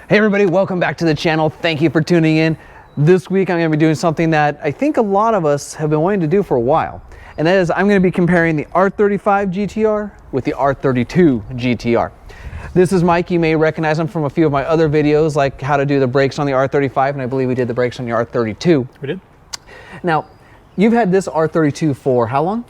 Hey everybody, welcome back to the channel. Thank you for tuning in. This week I'm going to be doing something that I think a lot of us have been wanting to do for a while. And that is I'm going to be comparing the R35 GTR with the R32 GTR. This is Mike. You may recognize him from a few of my other videos, like how to do the brakes on the R35, and I believe we did the brakes on the R32. We did. Now, you've had this R32 for how long?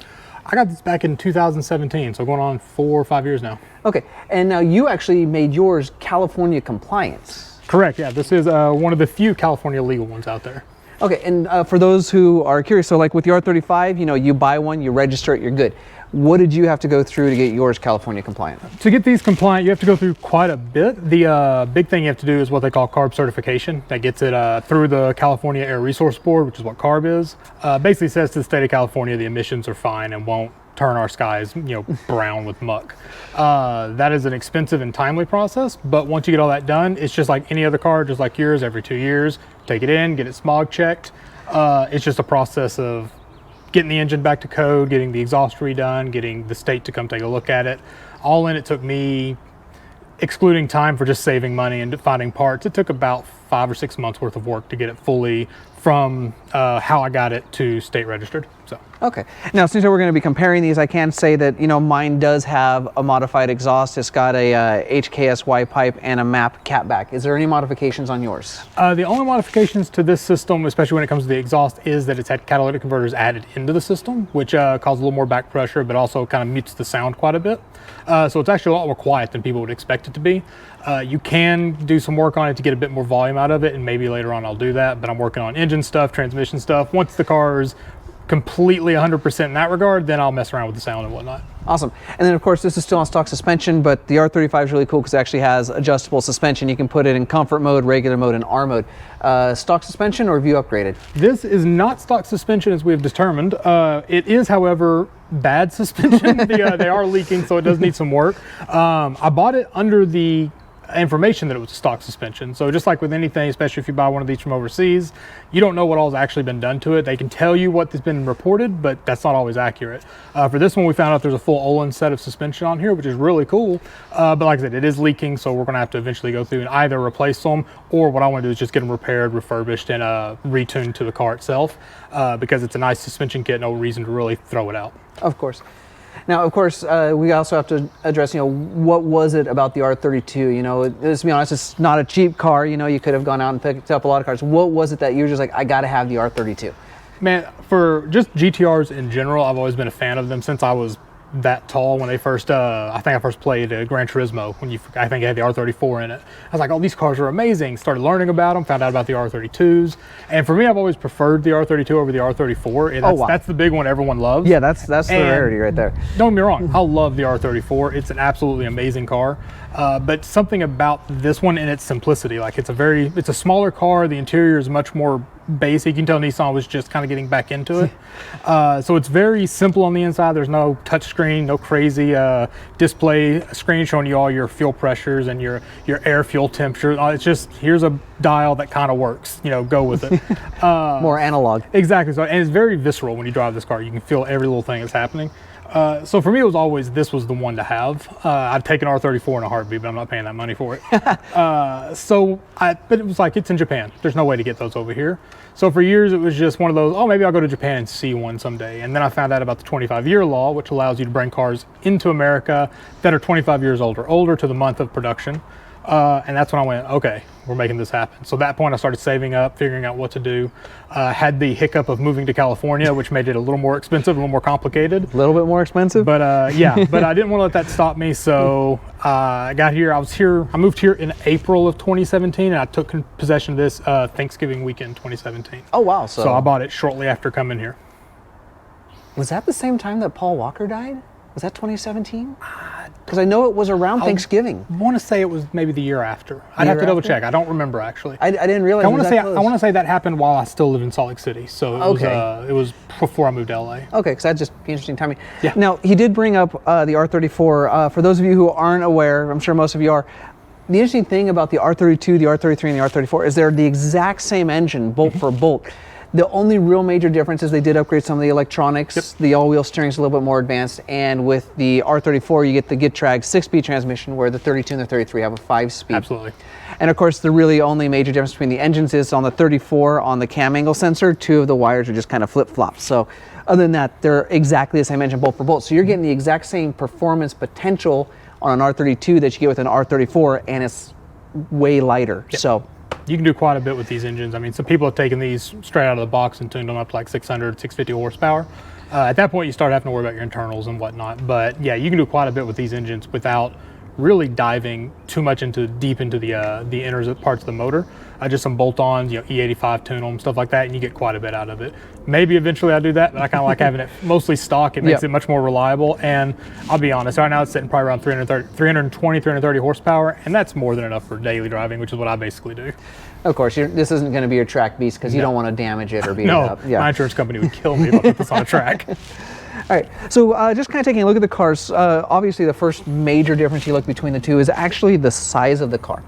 I got this back in 2017, so going on 4 or 5 years now. Okay, and now you actually made yours California compliant. Correct, yeah. This is one of the few California legal ones out there. Okay, and for those who are curious, so like with the R35, you know, you buy one, you register it, you're good. What did you have to go through to get yours California compliant? To get these compliant, you have to go through quite a bit. The big thing you have to do is what they call CARB certification. That gets it through the California Air Resource Board, which is what CARB is. Basically says to the state of California the emissions are fine and won't turn our skies, brown with muck. That is an expensive and timely process, but once you get all that done, it's just like any other car, just like yours, every 2 years, take it in, get it smog checked. It's just a process of getting the engine back to code, getting the exhaust redone, getting the state to come take a look at it. All in, it took me, excluding time for just saving money and finding parts, it took about 5 or 6 months worth of work to get it fully from how I got it to state registered. So. Okay. Now, since we're going to be comparing these, I can say that, mine does have a modified exhaust. It's got a HKSY pipe and a MAP catback. Is there any modifications on yours? The only modifications to this system, especially when it comes to the exhaust, is that it's had catalytic converters added into the system, which causes a little more back pressure, but also kind of mutes the sound quite a bit. So it's actually a lot more quiet than people would expect it to be. You can do some work on it to get a bit more volume out of it, and maybe later on I'll do that, but I'm working on engine stuff, transmission stuff. Once the car is completely 100% in that regard, then I'll mess around with the sound and whatnot. Awesome. And then of course this is still on stock suspension, but the R35 is really cool because it actually has adjustable suspension. You can put it in comfort mode, regular mode, and R mode. Stock suspension, or have you upgraded? This is not stock suspension as we have determined. It is, however, bad suspension. They are leaking, so it does need some work. I bought it under the information that it was a stock suspension. So just like with anything, especially if you buy one of these from overseas, you don't know what all's actually been done to it. They can tell you what has been reported, but that's not always accurate. For this one, we found out there's a full Olin set of suspension on here, which is really cool. But like I said, it is leaking, so we're gonna have to eventually go through and either replace them, or what I wanna do is just get them repaired, refurbished, and retuned to the car itself, because it's a nice suspension kit, no reason to really throw it out. Of course. Now, of course, we also have to address, what was it about the R32? Let's be honest, it's not a cheap car. You could have gone out and picked up a lot of cars. What was it that you were just like, I got to have the R32? Man, for just GTRs in general, I've always been a fan of them since I was that tall. When they first, I think I first played Gran Turismo, I think it had the R34 in it. I was like, oh, these cars are amazing. Started learning about them, found out about the R32s. And for me, I've always preferred the R32 over the R34. That's the big one everyone loves. Yeah, that's the rarity right there. Don't get me wrong, I love the R34. It's an absolutely amazing car. But something about this one in its simplicity, like it's a smaller car. The interior is much more basic. You can tell Nissan was just kind of getting back into it. So it's very simple on the inside. There's no touch screen, no crazy display screen showing you all your fuel pressures and your air fuel temperature. It's just, here's a dial that kind of works, go with it. More analog. Exactly. So, and it's very visceral when you drive this car. You can feel every little thing that's happening. So for me, it was always, this was the one to have. I'd take an R34 in a heartbeat, but I'm not paying that money for it. But it was like, it's in Japan. There's no way to get those over here. So for years, it was just one of those, oh, maybe I'll go to Japan and see one someday. And then I found out about the 25-year law, which allows you to bring cars into America that are 25 years older to the month of production. And that's when I went, okay, we're making this happen. So at that point, I started saving up, figuring out what to do. Had the hiccup of moving to California, which made it a little more expensive, a little more complicated. A little bit more expensive? But yeah, but I didn't want to let that stop me. So I got here, I moved here in April of 2017, and I took possession of this Thanksgiving weekend 2017. Oh, wow. So I bought it shortly after coming here. Was that the same time that Paul Walker died? Was that 2017? Because I know it was around Thanksgiving. I want to say it was maybe the year after. I'd have to double check. I don't remember actually. I didn't realize. I want to say that happened while I still lived in Salt Lake City. So it was before I moved to LA. Okay, because that'd just be interesting timing. Yeah. Now he did bring up the R34. For those of you who aren't aware, I'm sure most of you are. The interesting thing about the R32, the R33, and the R34 is they're the exact same engine, bolt for bolt. The only real major difference is they did upgrade some of the electronics. Yep. The all-wheel steering is a little bit more advanced, and with the R34, you get the Getrag 6-speed transmission, where the 32 and the 33 have a 5-speed. Absolutely. And of course, the really only major difference between the engines is on the 34, on the cam angle sensor, 2 of the wires are just kind of flip-flops. So other than that, they're exactly the same engine bolt for bolt. So you're getting the exact same performance potential on an R32 that you get with an R34, and it's way lighter. Yep. So you can do quite a bit with these engines. I mean, some people have taken these straight out of the box and tuned them up to like 600, 650 horsepower. At that point, you start having to worry about your internals and whatnot. But yeah, you can do quite a bit with these engines without really diving too much deep into the inner parts of the motor. Just some bolt-ons, you know, E85 tune them, stuff like that, and you get quite a bit out of it. Maybe eventually I'll do that, but I kind of like having it mostly stock. It makes it much more reliable, and I'll be honest, right now it's sitting probably around 330 horsepower, and that's more than enough for daily driving, which is what I basically do. Of course, this isn't going to be your track beast because you don't want to damage it or beat it up. No, my insurance company would kill me if I put this on a track. All right, so just kind of taking a look at the cars, obviously the first major difference you look between the two is actually the size of the car.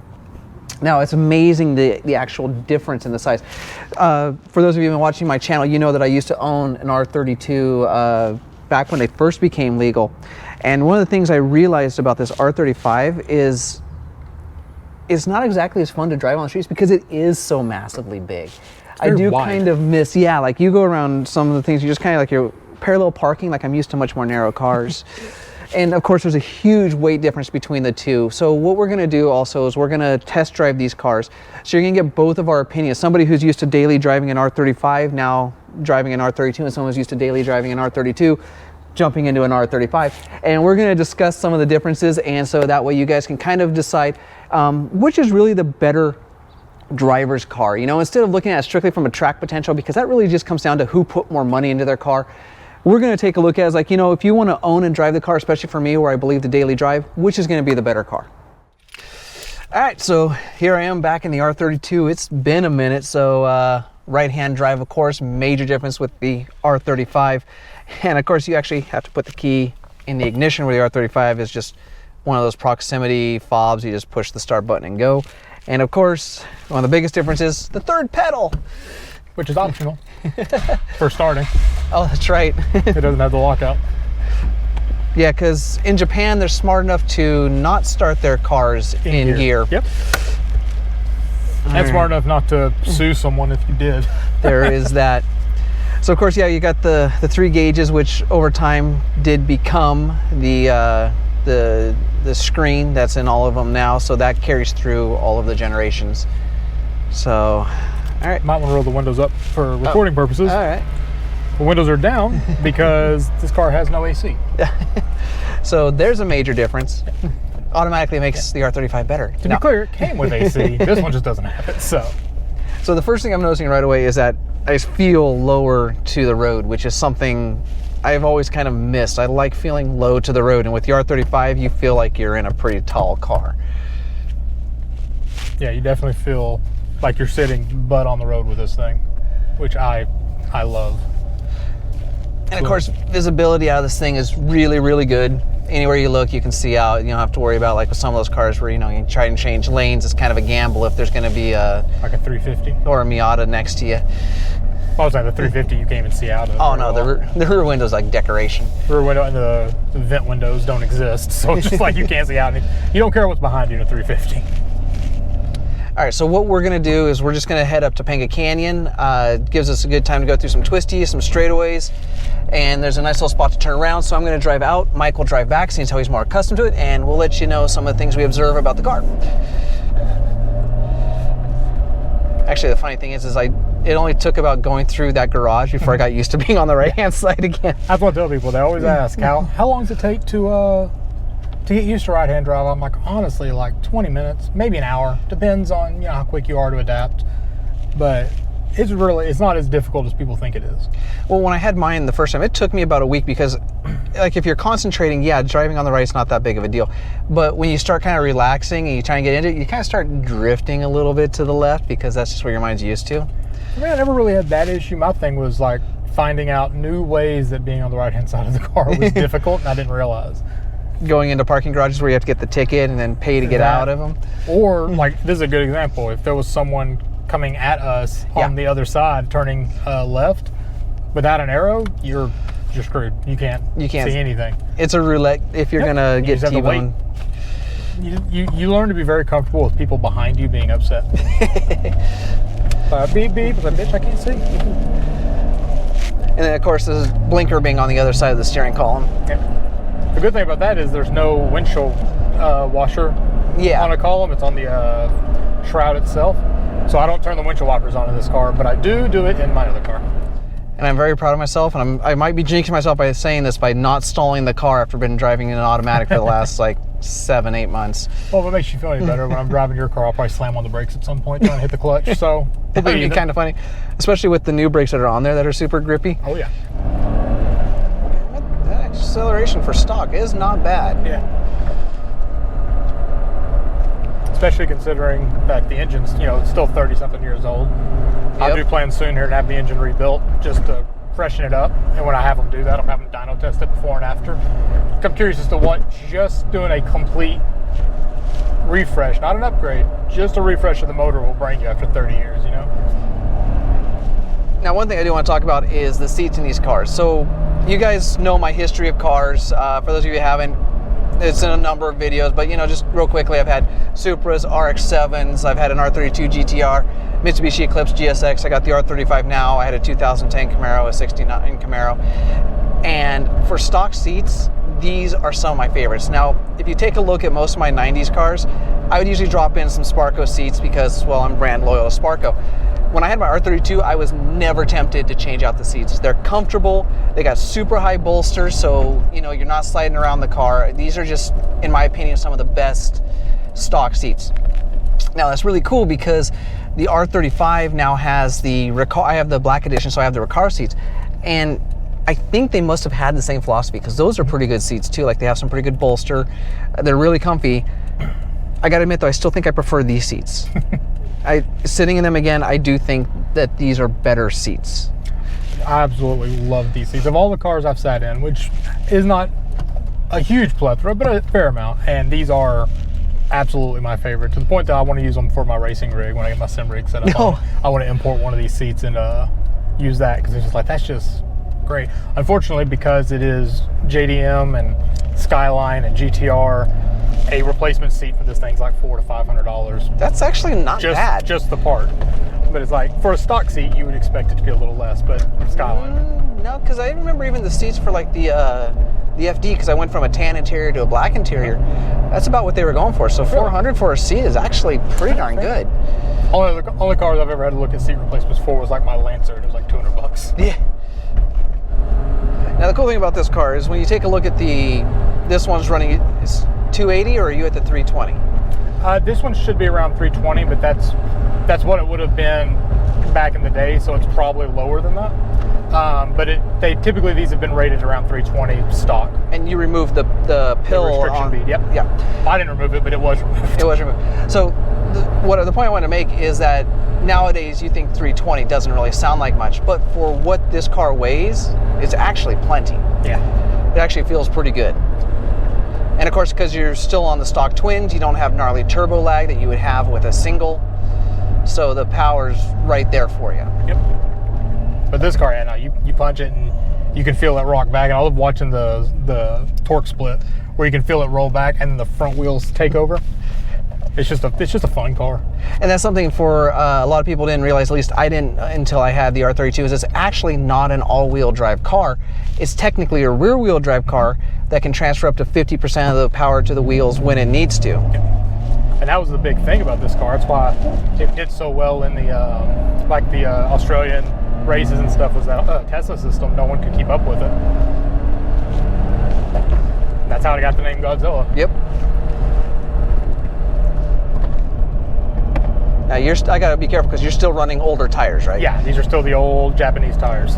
Now, it's amazing the actual difference in the size. For those of you who've been watching my channel, you know that I used to own an R32 back when they first became legal. And one of the things I realized about this R35 is it's not exactly as fun to drive on the streets because it is so massively big. I do kind of miss, like you go around some of the things, you just kind of like you're parallel parking, like I'm used to much more narrow cars. And of course, there's a huge weight difference between the two. So what we're gonna do also is we're gonna test drive these cars. So you're gonna get both of our opinions. Somebody who's used to daily driving an R35, now driving an R32, and someone who's used to daily driving an R32, jumping into an R35. And we're gonna discuss some of the differences, and so that way you guys can kind of decide which is really the better driver's car. You know, instead of looking at it strictly from a track potential, because that really just comes down to who put more money into their car. We're going to take a look at, like, you know, if you want to own and drive the car, especially for me, where I believe the daily drive, which is going to be the better car. All right, so here I am back in the R32. It's been a minute, so right-hand drive, of course, major difference with the R35. And of course, you actually have to put the key in the ignition, where the R35 is just one of those proximity fobs. You just push the start button and go. And of course, one of the biggest differences is the third pedal, which is optional for starting. Oh, that's right. It doesn't have the lockout. Yeah, because in Japan, they're smart enough to not start their cars in gear. Yep. And smart enough not to sue someone if you did. There is that. So of course, yeah, you got the 3 gauges, which over time did become the screen that's in all of them now. So that carries through all of the generations. So, all right. Might want to roll the windows up for recording purposes. All right. The windows are down because this car has no AC. So there's a major difference. Automatically makes the R35 better. To be clear, it came with AC. This one just doesn't have it. So the first thing I'm noticing right away is that I feel lower to the road, which is something I've always kind of missed. I like feeling low to the road, and with the R35, you feel like you're in a pretty tall car. Yeah, you definitely feel like you're sitting butt on the road with this thing, which I love. And of course, visibility out of this thing is really, really good. Anywhere you look, you can see out. You don't have to worry about, like with some of those cars where, you know, you try and change lanes. It's kind of a gamble if there's going to be like a 350 or a Miata next to you. Well, I was like the 350 you can't even see out of. Oh no, the rear window's like decoration. Rear window and the vent windows don't exist, so it's just like you can't see out. You don't care what's behind you in a 350. All right, so what we're gonna do is we're just gonna head up Topanga Canyon. It gives us a good time to go through some twisties, some straightaways, and there's a nice little spot to turn around. So I'm gonna drive out, Mike will drive back, since how he's more accustomed to it, and we'll let you know some of the things we observe about the car. Actually, the funny thing is it only took about going through that garage before I got used to being on the right-hand side again. That's what I tell people. They always ask, how long does it take to get used to right-hand drive? I'm like, honestly, like 20 minutes, maybe an hour. Depends on, you know, how quick you are to adapt. But it's not as difficult as people think it is. Well, when I had mine the first time, it took me about a week because, like, if you're concentrating, yeah, driving on the right is not that big of a deal. But when you start kind of relaxing and you try and get into it, you kind of start drifting a little bit to the left because that's just what your mind's used to. I mean, I never really had that issue. My thing was like finding out new ways that being on the right-hand side of the car was difficult, and I didn't realize. Going into parking garages where you have to get the ticket and then pay to get out of them. Or, like, this is a good example. If there was someone coming at us on the other side, turning left, without an arrow, you're screwed. You can't see anything. It's a roulette if you're gonna get T-boned. You learn to be very comfortable with people behind you being upset. Beep beep, but bitch, I can't see. And then of course there's blinker being on the other side of the steering column. Yeah. The good thing about that is there's no windshield washer on a column. It's on the shroud itself. So I don't turn the windshield wipers on in this car, but I do it in my other car. And I'm very proud of myself, and I might be jinxing myself by saying this by not stalling the car after been driving in an automatic for the last like 7-8 months. Well, if it makes you feel any better, when I'm driving your car, I'll probably slam on the brakes at some point, trying to hit the clutch. So it'd be kind of funny, especially with the new brakes that are on there that are super grippy. Oh yeah. That acceleration for stock is not bad. Yeah. Especially considering that the engine's, it's still 30-something years old. Yep. I'll be planning soon here to have the engine rebuilt just to freshen it up. And when I have them do that, I'll have them dyno test it before and after. I'm curious as to what just doing a complete refresh, not an upgrade, just a refresh of the motor will bring you after 30 years, Now, one thing I do want to talk about is the seats in these cars. So you guys know my history of cars. For those of you who haven't, it's in a number of videos, but just real quickly, I've had Supras, RX-7s, I've had an R32 GTR, Mitsubishi Eclipse GSX, I got the R35 now, I had a 2010 Camaro, a 69 Camaro. And for stock seats, these are some of my favorites. Now, if you take a look at most of my 90s cars, I would usually drop in some Sparco seats because, well, I'm brand loyal to Sparco. When I had my R32, I was never tempted to change out the seats. They're comfortable, they got super high bolsters, so you're not sliding around the car. These are just, in my opinion, some of the best stock seats. Now that's really cool because the R35 now has I have the black edition, so I have the Recaro seats, and I think they must have had the same philosophy because those are pretty good seats too. Like, they have some pretty good bolster, they're really comfy. I gotta admit though, I still think I prefer these seats. Sitting in them again, I do think that these are better seats. I absolutely love these seats. Of all the cars I've sat in, which is not a huge plethora, but a fair amount, and these are absolutely my favorite, to the point that I want to use them for my racing rig when I get my sim rig set up. I want to import one of these seats and use that, because it's just like, that's just great. Unfortunately, because it is JDM and Skyline and GTR, a replacement seat for this thing's like $400 to $500. That's actually not bad. Just the part. But it's like, for a stock seat, you would expect it to be a little less, but Skyline. No, because I remember even the seats for like the FD, because I went from a tan interior to a black interior. That's about what they were going for. So $400 for a seat is actually pretty darn good. Only cars I've ever had to look at seat replacements for was like my Lancer. It was like $200. Yeah. Now the cool thing about this car is when you take a look at this one's running, it's 280, or are you at the 320? This one should be around 320, but that's what it would have been back in the day, so it's probably lower than that. But typically these have been rated around 320 stock. And you removed the pill restriction bead. Yep. Yeah. I didn't remove it, but it was removed. It was removed. So the point I want to make is that nowadays you think 320 doesn't really sound like much, but for what this car weighs, it's actually plenty. Yeah. It actually feels pretty good. And of course, because you're still on the stock twins, you don't have gnarly turbo lag that you would have with a single. So the power's right there for you. Yep. But this car, you punch it and you can feel that rock back. And I love watching the torque split where you can feel it roll back and then the front wheels take over. It's just a fun car. And that's something for a lot of people didn't realize, at least I didn't until I had the R32, is it's actually not an all-wheel drive car. It's technically a rear-wheel drive car that can transfer up to 50% of the power to the wheels when it needs to. And that was the big thing about this car. That's why it did so well in the Australian races and stuff, was that Tesla system. No one could keep up with it. That's how it got the name Godzilla. Yep. Now I gotta be careful because you're still running older tires, right? Yeah, these are still the old Japanese tires.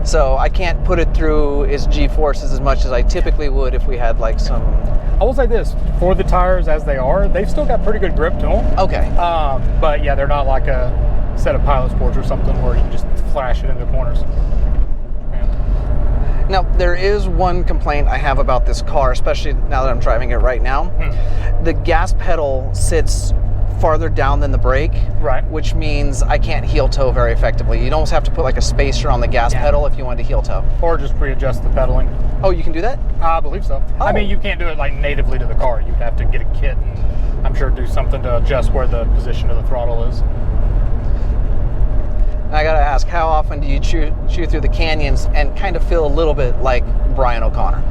So I can't put it through its G-forces as much as I typically would if we had like some... I will say this, for the tires as they are, they've still got pretty good grip to them. Okay. But yeah, they're not like a set of Pilot Sports or something where you can just flash it into the corners. Yeah. Now, there is one complaint I have about this car, especially now that I'm driving it right now. The gas pedal sits farther down than the brake. Right. Which means I can't heel toe very effectively. You'd almost have to put like a spacer on the gas pedal if you wanted to heel toe. Or just readjust the pedaling. Oh, you can do that? I believe so. Oh. I mean, you can't do it like natively to the car. You'd have to get a kit and I'm sure do something to adjust where the position of the throttle is. I gotta ask, how often do you chew through the canyons and kind of feel a little bit like Brian O'Connor?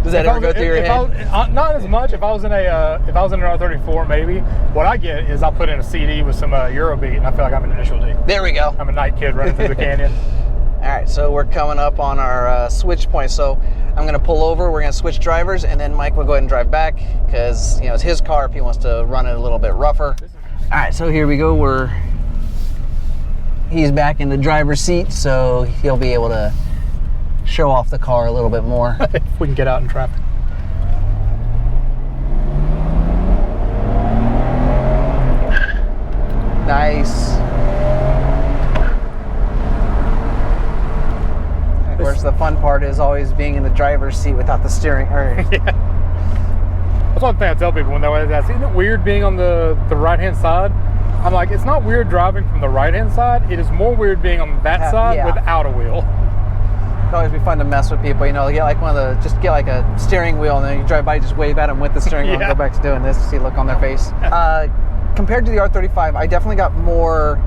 Does that ever go through your head? Not as much. If I was in an R34, maybe. What I get is I'll put in a CD with some Eurobeat, and I feel like I'm an Initial D. There we go. I'm a night kid running through the canyon. All right, so we're coming up on our switch point. So I'm gonna pull over. We're gonna switch drivers, and then Mike will go ahead and drive back because it's his car if he wants to run it a little bit rougher. All right, so here we go. He's back in the driver's seat, so he'll be able to show off the car a little bit more. If we can get out in traffic. Nice. Of course, the fun part is always being in the driver's seat without the steering. Yeah. That's one thing I tell people when they ask, isn't it weird being on the right-hand side? I'm like, it's not weird driving from the right-hand side. It is more weird being on that side without a wheel. It'd always be fun to mess with people, get like just get like a steering wheel, and then you drive by, just wave at them with the steering wheel and go back to doing this to see a look on their face. Compared to the R35, I definitely got more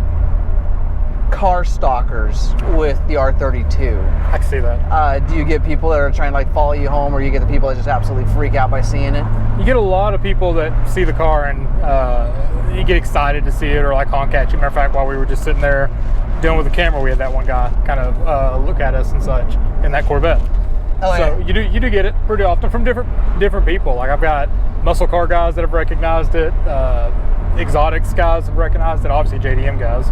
car stalkers with the R32. I can see that. Do you get people that are trying to like follow you home, or you get the people that just absolutely freak out by seeing it? You get a lot of people that see the car and you get excited to see it, or like honk at you. Matter of fact, while we were just sitting there dealing with the camera, we had that one guy kind of look at us and such in that Corvette. Oh, so yeah. you do get it pretty often from different people. Like I've got muscle car guys that have recognized it, exotics guys have recognized it, obviously JDM guys,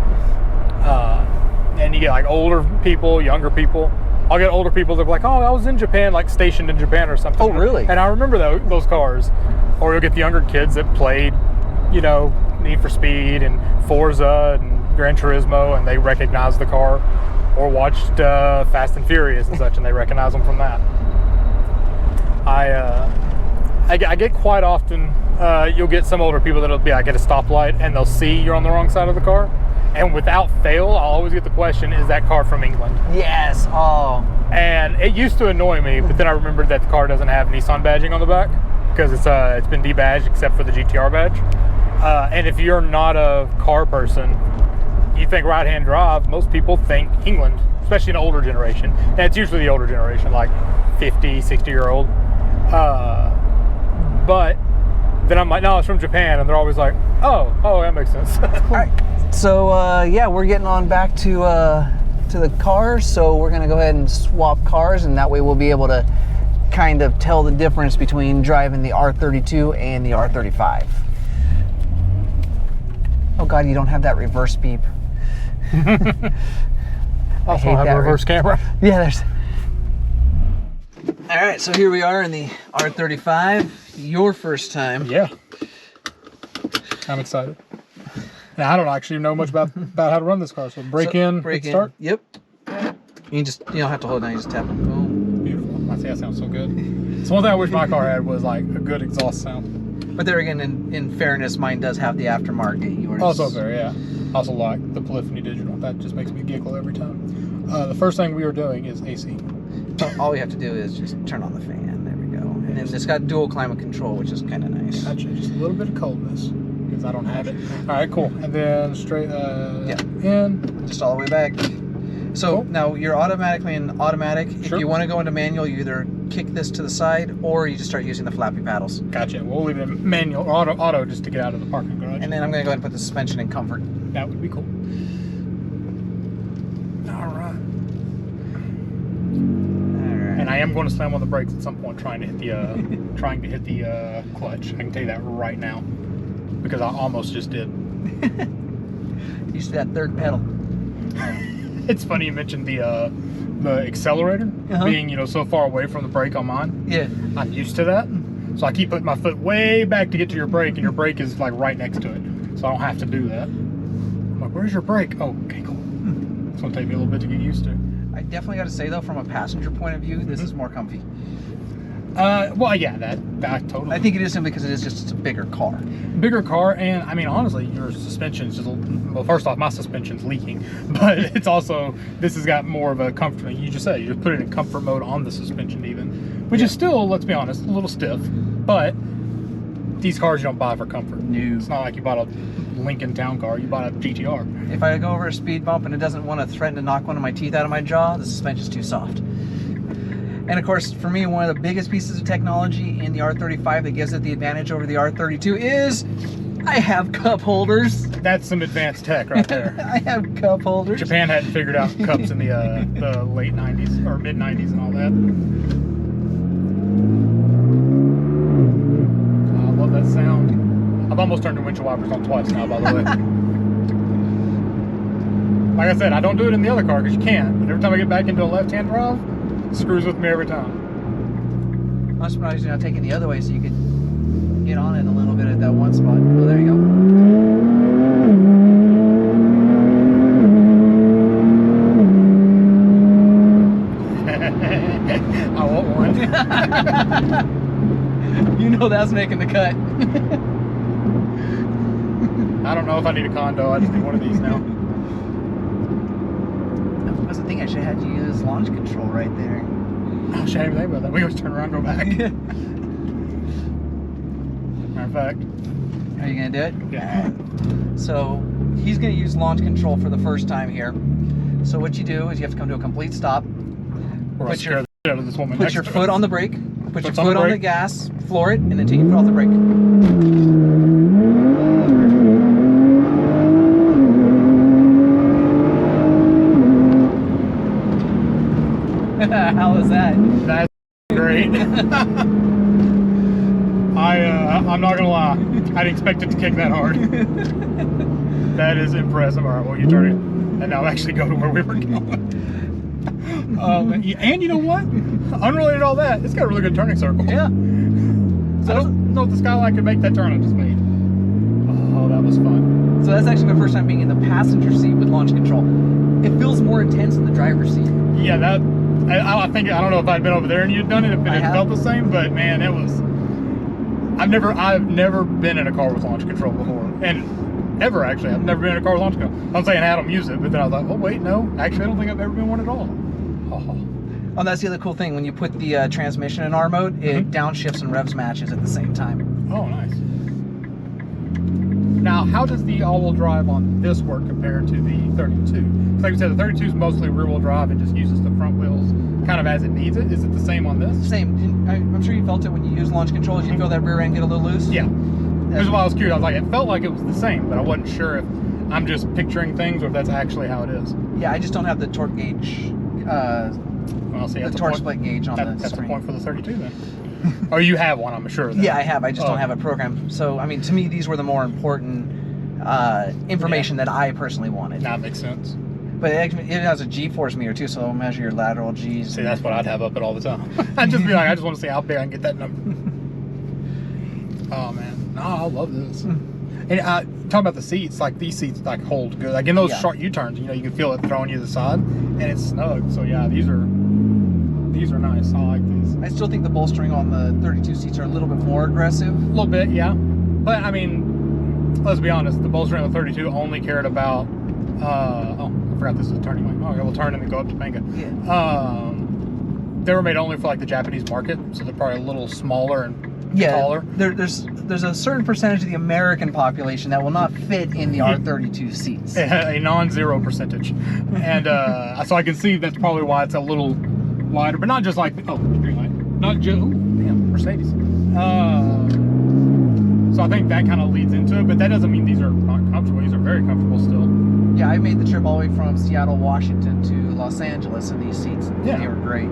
and you get like older people, younger people. I'll get older people that are like, oh, I was in Japan, like stationed in Japan or something. Oh, really? And I remember those cars. Or you'll get the younger kids that played, Need for Speed and Forza and Gran Turismo, and they recognize the car. Or watched Fast and Furious and such, and they recognize them from that. I get quite often, you'll get some older people that'll be like at a stoplight and they'll see you're on the wrong side of the car. And without fail, I'll always get the question, is that car from England? Yes. Oh. And it used to annoy me, but then I remembered that the car doesn't have Nissan badging on the back because it's been debadged except for the GTR badge. And if you're not a car person, you think right-hand drive, most people think England, especially an older generation. And it's usually the older generation, like 50, 60-year-old. But then I'm like, no, it's from Japan. And they're always like, oh, that makes sense. All right. So, we're getting on back to the cars. So we're going to go ahead and swap cars. And that way we'll be able to kind of tell the difference between driving the R32 and the R35. Oh, God, you don't have that reverse beep. Also have a reverse camera. Yeah, there's. All right, so here we are in the R35. Your first time. Yeah. I'm excited. Now, I don't actually know much about how to run this car. So break in, start. Yep. You don't have to hold it down. You just tap it. Boom. Beautiful. I see that sounds so good. So one thing I wish my car had was like a good exhaust sound. But there again, in fairness, mine does have the aftermarket. Yours. Also fair, yeah. Also like the Polyphony Digital. That just makes me giggle every time. The first thing we are doing is AC. So all we have to do is just turn on the fan. There we go. And then it's got dual climate control, which is kind of nice. Gotcha. Just a little bit of coldness because I don't have it. All right, cool. And then straight in. Just all the way back. So now you're automatically in automatic. Sure. If you want to go into manual, you either kick this to the side or you just start using the flappy paddles. Gotcha. We'll leave it in manual or auto just to get out of the parking garage. And then I'm going to go ahead and put the suspension in comfort. That would be cool. All right. And I am going to slam on the brakes at some point, trying to hit the clutch. I can tell you that right now because I almost just did. Use that third pedal. It's funny you mentioned the accelerator being so far away from the brake on mine. Yeah, I'm used to that, so I keep putting my foot way back to get to your brake, and your brake is like right next to it, so I don't have to do that. I'm like, where's your brake? Oh, okay, cool. It's gonna take me a little bit to get used to. I definitely got to say though, from a passenger point of view, this is more comfy. Well, yeah, that totally. I think it is simply because it is just a bigger car. Bigger car, and I mean, honestly, your suspension's just, well, first off, my suspension's leaking, but it's also, this has got more of a comfort, you just said, you just put it in comfort mode on the suspension even, which is still, let's be honest, a little stiff, but these cars you don't buy for comfort. No. It's not like you bought a Lincoln Town Car, you bought a GTR. If I go over a speed bump and it doesn't want to threaten to knock one of my teeth out of my jaw, the suspension's too soft. And of course, for me, one of the biggest pieces of technology in the R35 that gives it the advantage over the R32 is I have cup holders. That's some advanced tech right there. I have cup holders. Japan hadn't figured out cups in the late 90s or mid 90s and all that. I love that sound. I've almost turned the windshield wipers on twice now, by the way. Like I said, I don't do it in the other car because you can't, but every time I get back into a left-hand drive, it screws with me every time. I'm surprised you're not taking the other way so you could get on it a little bit at that one spot. Oh, there you go. I want one. You know that's making the cut. I don't know if I need a condo. I just need one of these now. That's the thing. I should have had you use launch control right there. I should have think about that. We always turn around and go back. Matter of fact. Are you gonna do it? Yeah. So he's gonna use launch control for the first time here. So what you do is you have to come to a complete stop. Put your Put your foot on the brake. Put your foot on the gas. Floor it, and then take your foot off the brake. How was that? That's great. I'm not gonna lie. I didn't expect it to kick that hard. That is impressive. All right, well, you turn it, and now actually go to where we were going. And you know what? Unrelated to all that, it's got a really good turning circle. Yeah. So I don't know if the Skyline could make that turn I just made. Oh, that was fun. So that's actually my first time being in the passenger seat with launch control. It feels more intense in the driver's seat. Yeah, that. I think, I don't know if I'd been over there and you'd done it, if it felt the same, but man, it was. I've never been in a car with launch control before, and ever actually. I've never been in a car with launch control. I'm saying Adam use it, but then I was like, oh wait, no, actually, I don't think I've ever been one at all. Oh, that's the other cool thing. When you put the transmission in R mode, it downshifts and revs matches at the same time. Oh, nice. Now, how does the all-wheel drive on this work compared to the 32? Like we said, the 32 is mostly rear-wheel drive and just uses the front wheels kind of as it needs it. Is it the same on this? Same. I'm sure you felt it when you use launch control. As you feel that rear end get a little loose? Yeah. That's why I was curious. I was like, it felt like it was the same, but I wasn't sure if I'm just picturing things or if that's actually how it is. Yeah, I just don't have the torque gauge, Well, see, the torque split gauge on the screen. That's a point for the 32 then. Or you have one, I'm sure. Then. Yeah, I have. I just don't have a program. So, I mean, to me, these were the more important information that I personally wanted. That makes sense. But it has a G-force meter too, so it'll measure your lateral G's. See, that's what I'd have up it all the time. I'd just be like, I just want to see how big I can get that number. Oh man, no, I love this. And talking about the seats, like these seats like hold good. Like in those short U-turns, you know, you can feel it throwing you to the side, and it's snug. So yeah, these are nice. I like these. I still think the bolstering on the 32 seats are a little bit more aggressive. A little bit, yeah. But I mean, let's be honest, the bolstering on the 32 only cared about. Oh, I forgot this is a turning lane. Okay, we'll turn and then go up to Topanga. Yeah. They were made only for like the Japanese market, so they're probably a little smaller and taller. There's a certain percentage of the American population that will not fit in the R32 seats. A non-zero percentage, and so I can see that's probably why it's a little wider, but not just like green light, not just Mercedes. So I think that kind of leads into it, but that doesn't mean these are not comfortable. These are very comfortable still. Yeah, I made the trip all the way from Seattle, Washington to Los Angeles in these seats, and they were great.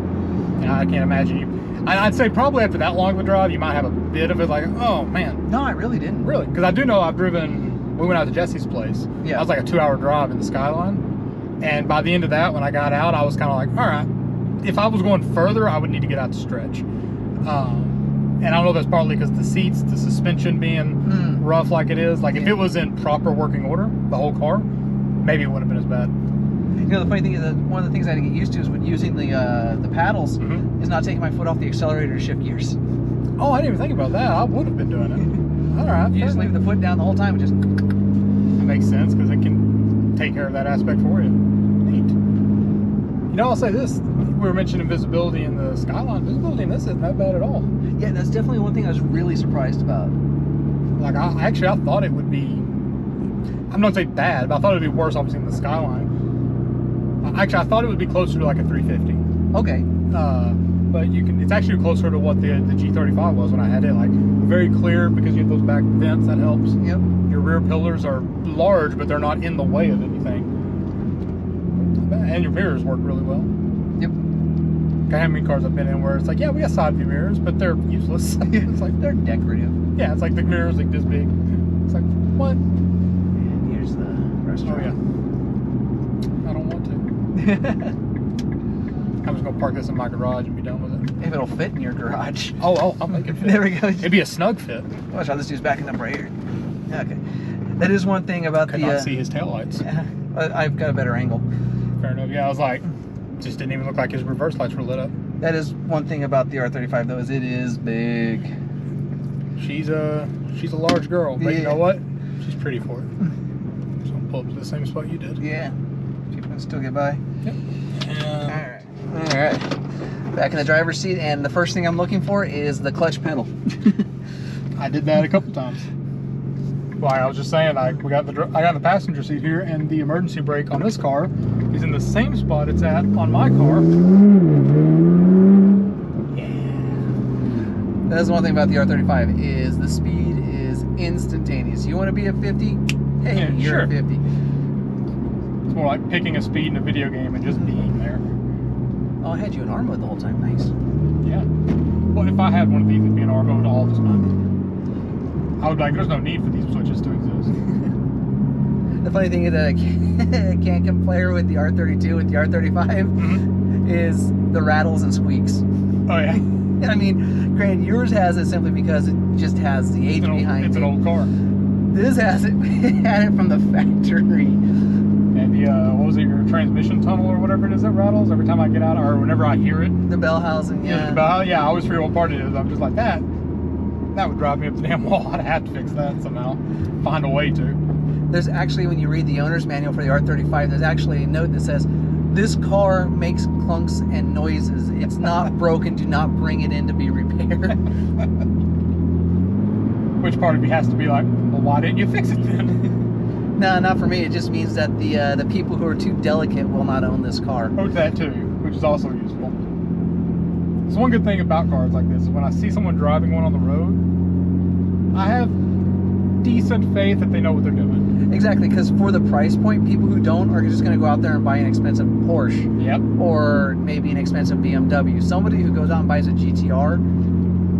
Yeah, I can't imagine you. I'd say probably after that long of a drive, you might have a bit of it like, oh man. No, I really didn't. Really? Because I do know I've driven, we went out to Jesse's place. Yeah. That was like a 2-hour drive in the Skyline. And by the end of that, when I got out, I was kind of like, all right, if I was going further, I would need to get out to stretch. And I don't know if that's partly because the seats, the suspension being rough like it is. Like if it was in proper working order, the whole car, maybe it wouldn't have been as bad. You know, the funny thing is that one of the things I had to get used to is when using the paddles is not taking my foot off the accelerator to shift gears. Oh, I didn't even think about that. I would have been doing it. All right. You just leave the foot down the whole time and just... That makes sense because it can take care of that aspect for you. Neat. You know, I'll say this. We were mentioning visibility in the Skyline. Visibility in this isn't that bad at all. Yeah, that's definitely one thing I was really surprised about. Like, I thought it would be... I'm not saying bad, but I thought it would be worse, obviously, in the Skyline. Actually, I thought it would be closer to like a 350. Okay. But it's actually closer to what the G35 was when I had it. Like, very clear because you have those back vents, that helps. Yep. Your rear pillars are large, but they're not in the way of anything. And your mirrors work really well. Yep. I have many cars I've been in where it's like, yeah, we got side view mirrors, but they're useless. It's like, They're decorative. yeah, it's like the mirrors like this big. It's like, what? And here's the restaurant. Oh yeah. I don't want to. I'm just gonna park this in my garage and be done with it. If it'll fit in your garage. Oh, I'll make it fit. There we go. It'd be a snug fit. Watch how this dude's backing up right here. Okay. That is one thing about Could not see his taillights. I've got a better angle. Fair enough. Yeah, I was like, just didn't even look like his reverse lights were lit up. That is one thing about the R35 though, is it is big. She's a large girl, but you Yeah. know what? She's pretty for it. So I'll pull up to the same spot you did. Yeah. People can still get by. Yep. All right. Back in the driver's seat, and the first thing I'm looking for is the clutch pedal. I did that a couple times. Well, I was just saying, I got the passenger seat here, and the emergency brake on this car is in the same spot it's at on my car. Yeah. That's one thing about the R35 is the speed is instantaneous. You want to be at 50? Hey, Yeah, you're sure. at 50. It's more like picking a speed in a video game and just being there. Oh, I had you in arm mode the whole time. Nice. Yeah. Well, if I had one of these, it'd be in R mode all the time. I would be like, there's no need for these switches to exist. The funny thing is that I can't compare with the R32 with the R35 is the rattles and squeaks. Oh yeah. I mean, granted, yours has it simply because it just has the age behind it. It's an old car. This has it, had it from the factory. And the, what was it, your transmission tunnel or whatever it is that rattles every time I get out, or whenever I hear it. The bell housing, yeah. I always forget what part it is. I'm just like, that would drive me up the damn wall. I'd have to fix that somehow. Find a way to. There's actually, when you read the owner's manual for the R35, there's actually a note that says, this car makes clunks and noises. It's not broken. Do not bring it in to be repaired. Which part of you has to be like, well, why didn't you fix it then? No, not for me. It just means that the people who are too delicate will not own this car. Oh, that too, which is also useful. So one good thing about cars like this is when I see someone driving one on the road, I have decent faith that they know what they're doing. Exactly, because for the price point, people who don't are just going to go out there and buy an expensive Porsche. Yep. Or maybe an expensive BMW. Somebody who goes out and buys a GTR,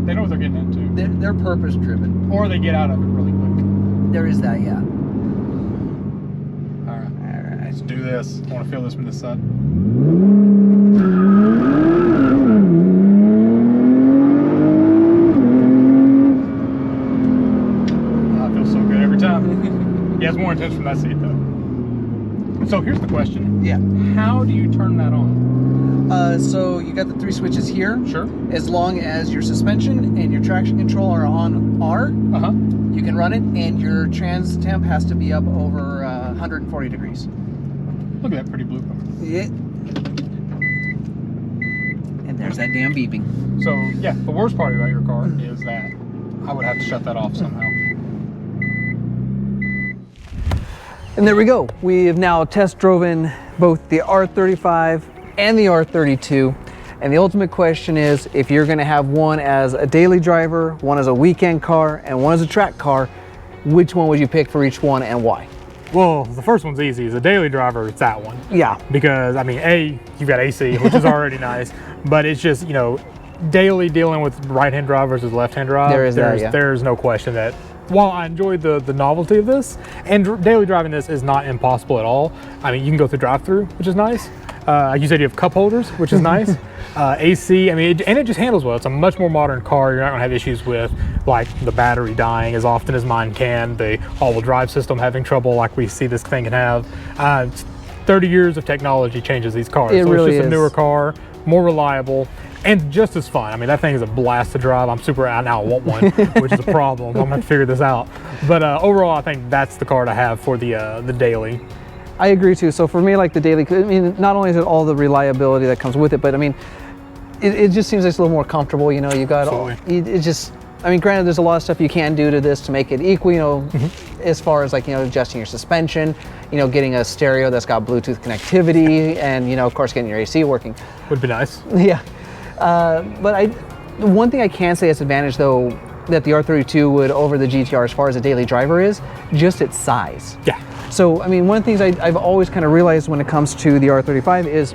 they know what they're getting into. they're purpose driven. Or they get out of it really quick. There is that, yeah. All right, let's do this. I want to feel this from this side. I feel so good every time. Yeah, it's more intense from that seat though. So here's the question. Yeah. How do you turn that on? So you got the 3 switches here. Sure. As long as your suspension and your traction control are on R, Uh-huh. you can run it, and your trans temp has to be up over 140 degrees. Look at that pretty blue car. Yeah. And there's that damn beeping. So yeah, the worst part about your car is that I would have to shut that off somehow. And there we go. We have now test driven both the R35 and the R32. And the ultimate question is, if you're gonna have one as a daily driver, one as a weekend car, and one as a track car, which one would you pick for each one and why? Well, the first one's easy. As a daily driver, it's that one. Yeah. Because, I mean, A, you've got AC, which is already nice, but it's just, you know, daily dealing with right-hand drive versus left-hand drive. There's no question that while I enjoy the novelty of this, and daily driving this is not impossible at all. I mean, you can go through drive-through, which is nice. Like you said, you have cup holders, which is nice. AC, I mean, and it just handles well. It's a much more modern car. You're not gonna have issues with like the battery dying as often as mine can, the all-wheel drive system having trouble like we see this thing can have. 30 years of technology changes these cars. It so really it's just is. a newer car, more reliable, and just as fun. I mean, that thing is a blast to drive. I'm super, I now want one, which is a problem. I'm gonna have to figure this out. But overall, I think that's the car to have for the daily. I agree too. So for me, like the daily, I mean, not only is it all the reliability that comes with it, but I mean, it just seems like it's a little more comfortable. You know, you got all, it just, I mean, granted, there's a lot of stuff you can do to this to make it equal, you know, as far as like, you know, adjusting your suspension, you know, getting a stereo that's got Bluetooth connectivity, and, you know, of course, getting your AC working. Would be nice. Yeah. But one thing I can say as advantage though, that the R32 would over the GTR as far as a daily driver is just its size. Yeah. So, I mean, one of the things I've always kind of realized when it comes to the R35 is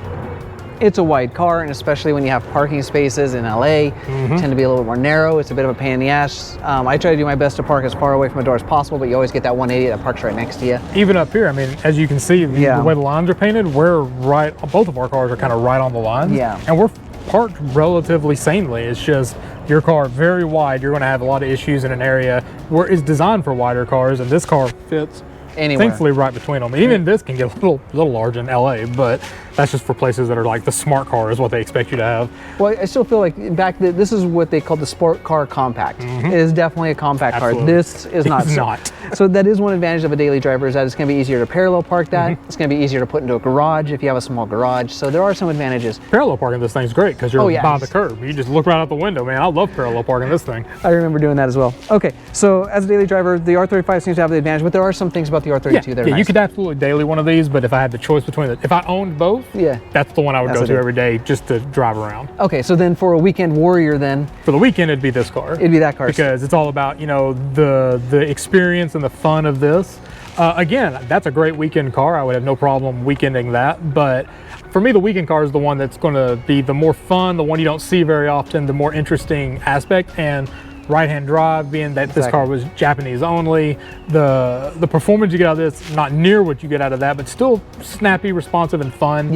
it's a wide car, and especially when you have parking spaces in LA, tend to be a little bit more narrow. It's a bit of a pain in the ass. I try to do my best to park as far away from the door as possible, but you always get that 180 that parks right next to you. Even up here, I mean, as you can see, the way the lines are painted, we're right, both of our cars are kind of right on the lines. Yeah. And we're parked relatively sanely. It's just your car very wide. You're going to have a lot of issues in an area where it's designed for wider cars, and this car fits anywhere. Thankfully right between them. Even this can get a little large in LA, but that's just for places that are like the smart car is what they expect you to have. Well, I still feel like this is what they call the sport car compact. It is definitely a compact car. This is not. It's not. So that is one advantage of a daily driver, is that it's going to be easier to parallel park that. It's going to be easier to put into a garage if you have a small garage. So there are some advantages. Parallel parking this thing's great because you're by the curb. You just look right out the window, man. I love parallel parking this thing. I remember doing that as well. Okay, so as a daily driver, the R35 seems to have the advantage, but there are some things about the R32 that are nice. You could absolutely daily one of these, but if I had the choice between if I owned both, that's the one I would go to every day just to drive around. Okay, so then for a weekend warrior then? For the weekend, it'd be this car. It'd be that car. Because it's all about, you know, the experience and the fun of this. Again, that's a great weekend car. I would have no problem weekending that, but for me, the weekend car is the one that's going to be the more fun, the one you don't see very often, the more interesting aspect. And right-hand drive, being that this car was Japanese only, the performance you get out of this, not near what you get out of that, but still snappy, responsive, and fun.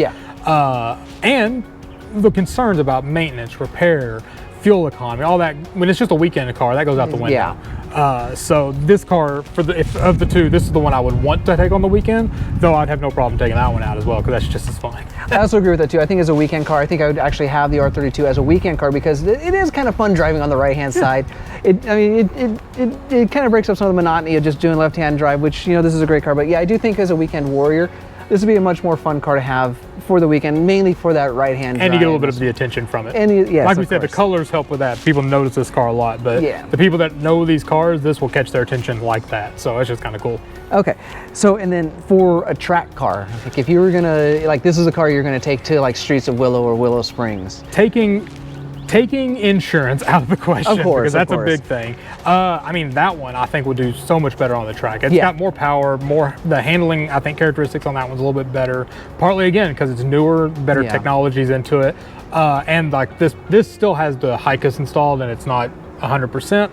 And the concerns about maintenance, repair, fuel economy, all that, when it's just a weekend car, that goes out the window. So this car, of the two, this is the one I would want to take on the weekend, though I'd have no problem taking that one out as well, because that's just as fun. I also agree with that too. I think as a weekend car, I think I would actually have the R32 as a weekend car, because it is kind of fun driving on the right-hand side. It kind of breaks up some of the monotony of just doing left-hand drive, which, you know, this is a great car. But yeah, I do think as a weekend warrior, this would be a much more fun car to have for the weekend, mainly for that right-hand drive. And you get a little bit of the attention from it. And like we said, the colors help with that. People notice this car a lot, but the people that know these cars, this will catch their attention like that. So it's just kind of cool. Okay, so and then for a track car, like if you were gonna, like this is a car you're gonna take to like Streets of Willow or Willow Springs. Taking insurance out of the question, because that's a big thing. I mean, that one I think would do so much better on the track. It's got more power, the handling, I think characteristics on that one's a little bit better. Partly again, because it's newer, better technologies into it. And like this still has the HICUS installed, and it's not 100%.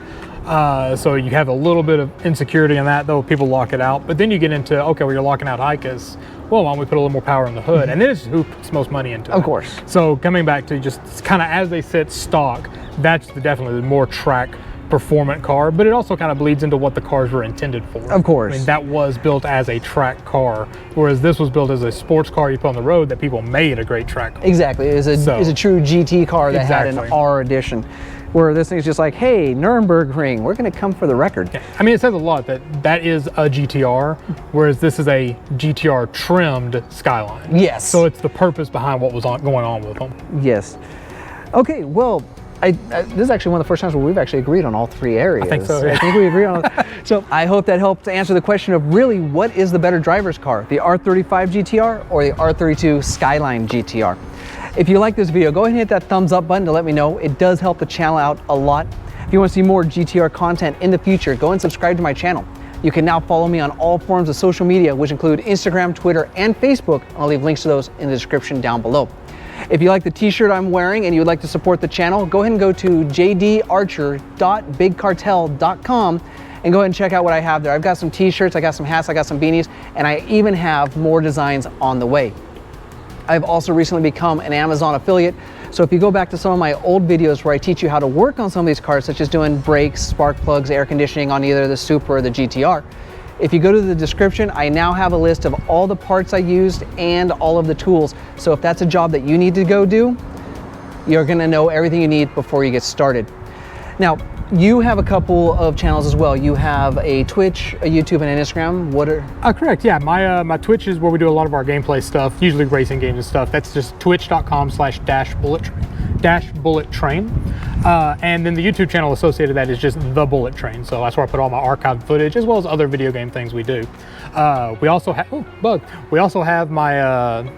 So you have a little bit of insecurity in that, though people lock it out. But then you get into, okay, well, you're locking out HICUS. Well, why don't we put a little more power in the hood? And then it's who puts most money into it. Of course. So coming back to just kind of as they sit stock, that's definitely the more track performant car, but it also kind of bleeds into what the cars were intended for. Of course. I mean, that was built as a track car, whereas this was built as a sports car you put on the road that people made a great track car. Exactly. It is a true GT car that had an R edition. Where this thing's just like, hey, Nürburgring, we're going to come for the record. Yeah. I mean, it says a lot that is a GTR, whereas this is a GTR trimmed Skyline. Yes. So it's the purpose behind what was going on with them. Yes. Okay, well, this is actually one of the first times where we've actually agreed on all three areas. I think so, yeah. I think we agree on So I hope that helped answer the question of really what is the better driver's car, the R35 GTR or the R32 Skyline GTR? If you like this video, go ahead and hit that thumbs up button to let me know. It does help the channel out a lot. If you want to see more GTR content in the future, go and subscribe to my channel. You can now follow me on all forms of social media, which include Instagram, Twitter, and Facebook. I'll leave links to those in the description down below. If you like the t-shirt I'm wearing and you would like to support the channel, go ahead and go to jdarcher.bigcartel.com and go ahead and check out what I have there. I've got some t-shirts, I got some hats, I got some beanies, and I even have more designs on the way. I've also recently become an Amazon affiliate, so if you go back to some of my old videos where I teach you how to work on some of these cars, such as doing brakes, spark plugs, air conditioning on either the Supra or the GTR, If you go to the description, I now have a list of all the parts I used and all of the tools. So if that's a job that you need to go do, you're gonna know everything you need before you get started. Now, you have a couple of channels as well. You have a Twitch, a YouTube, and an Instagram. What are... Correct, yeah. My Twitch is where we do a lot of our gameplay stuff, usually racing games and stuff. That's just twitch.com/-bullet train. And then the YouTube channel associated with that is just The Bullet Train. So that's where I put all my archived footage as well as other video game things we do. We also have, We also have my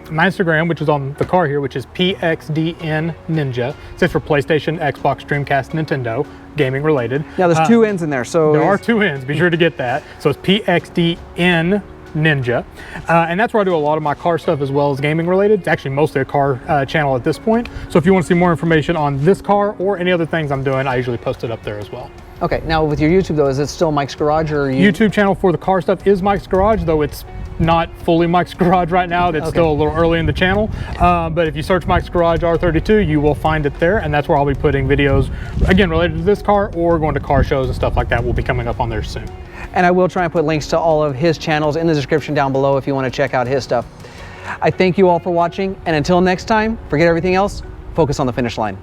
Instagram, which is on the car here, which is PXDN Ninja. It stands for PlayStation, Xbox, Dreamcast, Nintendo, gaming related. Now there's two N's in there, so... There are two N's, be sure to get that. So it's PXDN Ninja. And that's where I do a lot of my car stuff as well as gaming related. It's actually mostly a car channel at this point. So if you want to see more information on this car or any other things I'm doing, I usually post it up there as well. Okay, now with your YouTube though, is it still Mike's Garage or YouTube channel for the car stuff is Mike's Garage, though it's not fully Mike's Garage right now. It's still a little early in the channel. But if you search Mike's Garage R32, you will find it there. And that's where I'll be putting videos, again, related to this car or going to car shows and stuff like that will be coming up on there soon. And I will try and put links to all of his channels in the description down below if you want to check out his stuff. I thank you all for watching. And until next time, forget everything else, focus on the finish line.